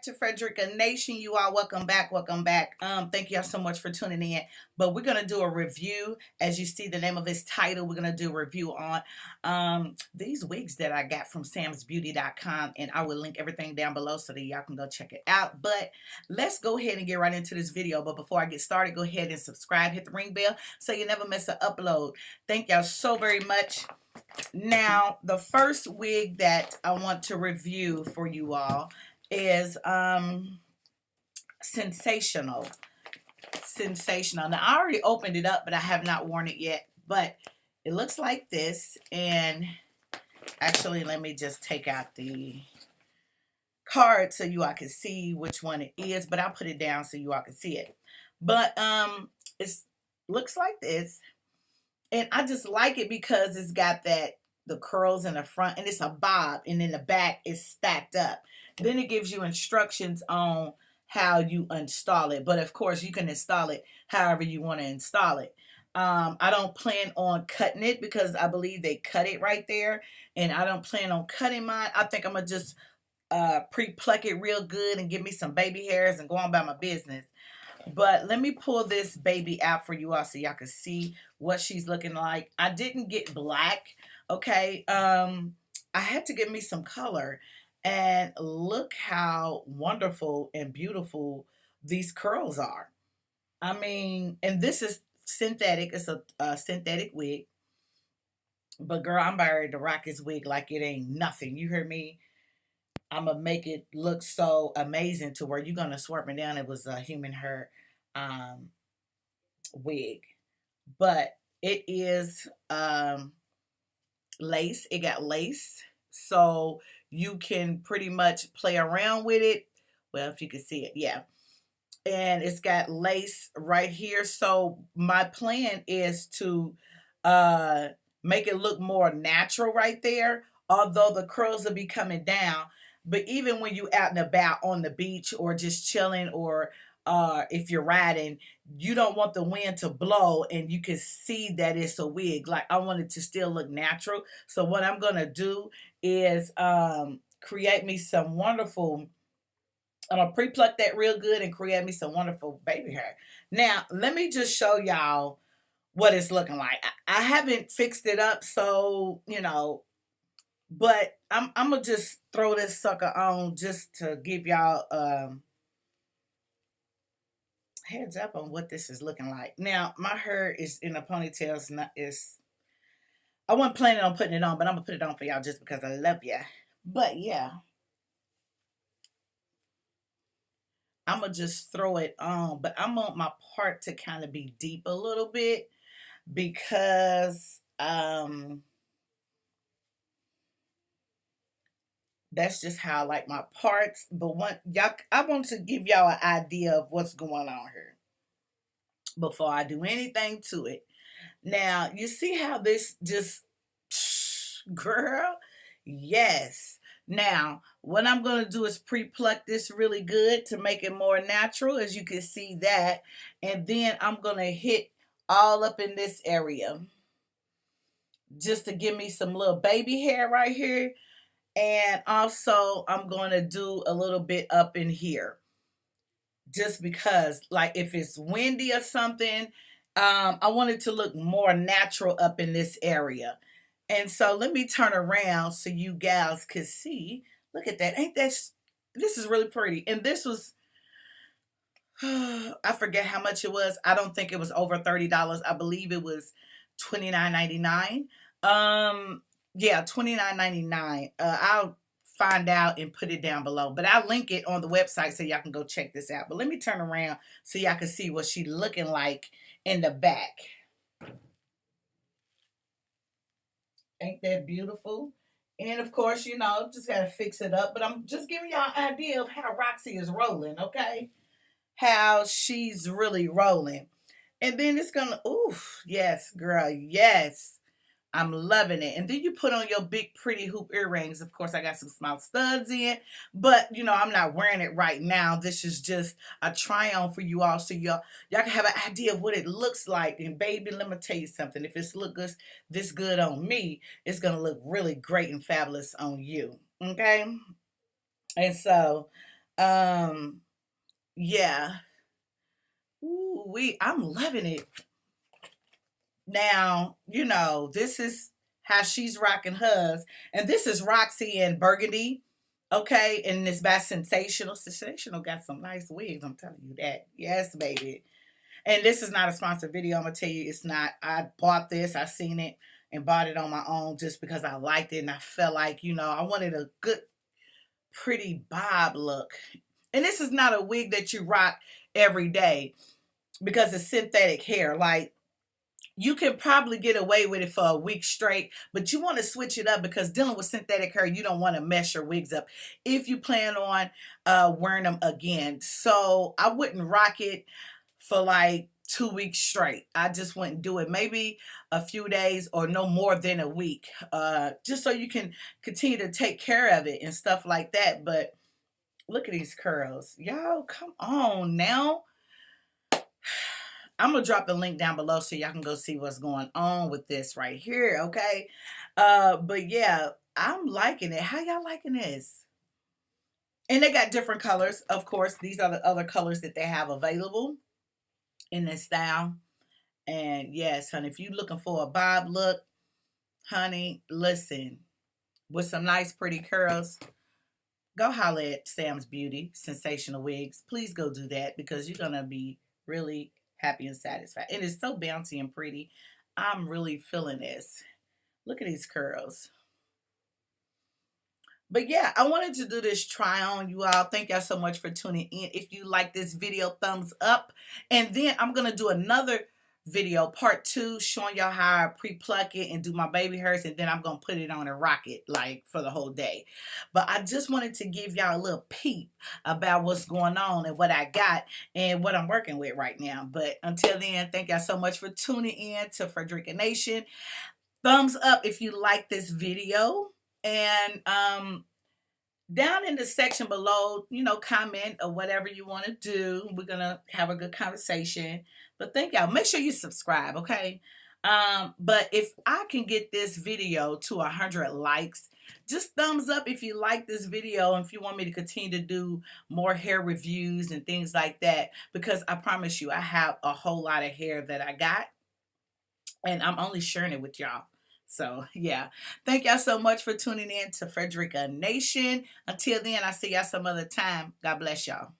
to Frederica Nation. You all, welcome back. Welcome back. Thank y'all so much for tuning in. But we're gonna do a review. As you see the name of this title, we're gonna do a review on these wigs that I got from samsbeauty.com, and I will link everything down below so that y'all can go check it out. But let's go ahead and get right into this video. But before I get started, go ahead and subscribe, hit the ring bell so you never miss an upload. Thank y'all so very much. Now, the first wig that I want to review for you all is Sensational. Sensational. Now, I already opened it up, but I have not worn it yet. But it looks like this. And actually, let me just take out the card so you all can see which one it is. But I'll put it down so you all can see it. But it looks like this. And I just like it because it's got the curls in the front, and it's a bob, and in the back it's stacked up. Then it gives you instructions on how you install it. But of course, you can install it however you want to install it. I don't plan on cutting it because I believe they cut it right there. And I don't plan on cutting mine. I think I'm going to just pre-pluck it real good and give me some baby hairs and go on about my business. But let me pull this baby out for you all so y'all can see what she's looking like. I didn't get black, okay? I had to get me some color. And look how wonderful and beautiful these curls are. I mean, and this is synthetic. It's a synthetic wig. But girl, I'm ready to rock this wig like it ain't nothing. You hear me? I'm gonna make it look so amazing to where you're gonna swear me down. It was a human hair um, wig, but it is lace. It got lace, so you can pretty much play around with it. Well, if you can see it, yeah. And it's got lace right here. So my plan is to uh, make it look more natural right there. Although the curls will be coming down, but even when you out and about on the beach or just chilling, or if you're riding, you don't want the wind to blow and you can see that it's a wig. Like, I want it to still look natural. So what I'm gonna do is create me some wonderful. I'm gonna pre-pluck that real good and create me some wonderful baby hair. Now, let me just show y'all what it's looking like. I haven't fixed it up, so but I'm gonna just throw this sucker on just to give y'all heads up on what this is looking like. Now, my hair is in a ponytail. It's not. It's. I wasn't planning on putting it on, but I'm gonna put it on for y'all just because I love ya. But yeah, I'm gonna just throw it on. But I want my part to kind of be deep a little bit because that's just how I like my parts. But I want to give y'all an idea of what's going on here before I do anything to it. Now, you see how this just, girl, yes. Now, what I'm going to do is pre-pluck this really good to make it more natural, as you can see that. And then I'm going to hit all up in this area just to give me some little baby hair right here. And also, I'm going to do a little bit up in here. Just because, like, if it's windy or something, I want it to look more natural up in this area. And so let me turn around so you gals can see. Look at that. Ain't that, this is really pretty. And this was, I forget how much it was. I don't think it was over $30. I believe it was $29.99. Yeah, $29.99. I'll find out and put it down below. But I'll link it on the website so y'all can go check this out. But let me turn around so y'all can see what she's looking like in the back. Ain't that beautiful? And of course, just got to fix it up. But I'm just giving y'all an idea of how Roxy is rolling, okay? How she's really rolling. And then it's going to, oof, yes, girl, yes. I'm loving it. And then you put on your big pretty hoop earrings. Of course, I got some small studs in, but I'm not wearing it right now. This is just a try on for you all, so y'all can have an idea of what it looks like. And baby, let me tell you something. If it's look this good on me, it's gonna look really great and fabulous on you. Okay? And so Um, yeah. Ooh, I'm loving it. Now, this is how she's rocking hers. And this is Roxy and Burgundy. Okay, and it's by Sensational. Sensational got some nice wigs, I'm telling you that. Yes, baby. And this is not a sponsored video. I'm gonna tell you it's not. I bought this, I seen it and bought it on my own just because I liked it and I felt like, I wanted a good, pretty bob look. And this is not a wig that you rock every day because it's synthetic hair. Like, you can probably get away with it for a week straight, but you want to switch it up because dealing with synthetic hair, you don't want to mess your wigs up if you plan on wearing them again. So I wouldn't rock it for like 2 weeks straight. I just wouldn't do it. Maybe a few days or no more than a week, just so you can continue to take care of it and stuff like that. But look at these curls. Y'all, come on now. I'm gonna drop the link down below so y'all can go see what's going on with this right here, okay? But yeah, I'm liking it. How y'all liking this? And they got different colors, of course. These are the other colors that they have available in this style. And yes, honey, if you're looking for a bob look, honey, listen, with some nice pretty curls, go holler at Sam's Beauty Sensational Wigs. Please go do that because you're gonna be really happy and satisfied. And it's so bouncy and pretty. I'm really feeling this. Look at these curls. But yeah, I wanted to do this try on, you all. Thank y'all so much for tuning in. If you like this video, thumbs up. And then I'm going to do another video, part 2, showing y'all how I pre-pluck it and do my baby hairs. And then I'm going to put it on and rock it like for the whole day. But I just wanted to give y'all a little peep about what's going on and what I got and what I'm working with right now. But until then, thank y'all so much for tuning in to Frederica Nation. Thumbs up if you like this video. And down in the section below, comment or whatever you want to do. We're gonna have a good conversation. But thank y'all. Make sure you subscribe, okay? But if I can get this video to 100 likes, just thumbs up if you like this video and if you want me to continue to do more hair reviews and things like that. Because I promise you, I have a whole lot of hair that I got, and I'm only sharing it with y'all. So, yeah. Thank y'all so much for tuning in to Frederica Nation. Until then, I'll see y'all some other time. God bless y'all.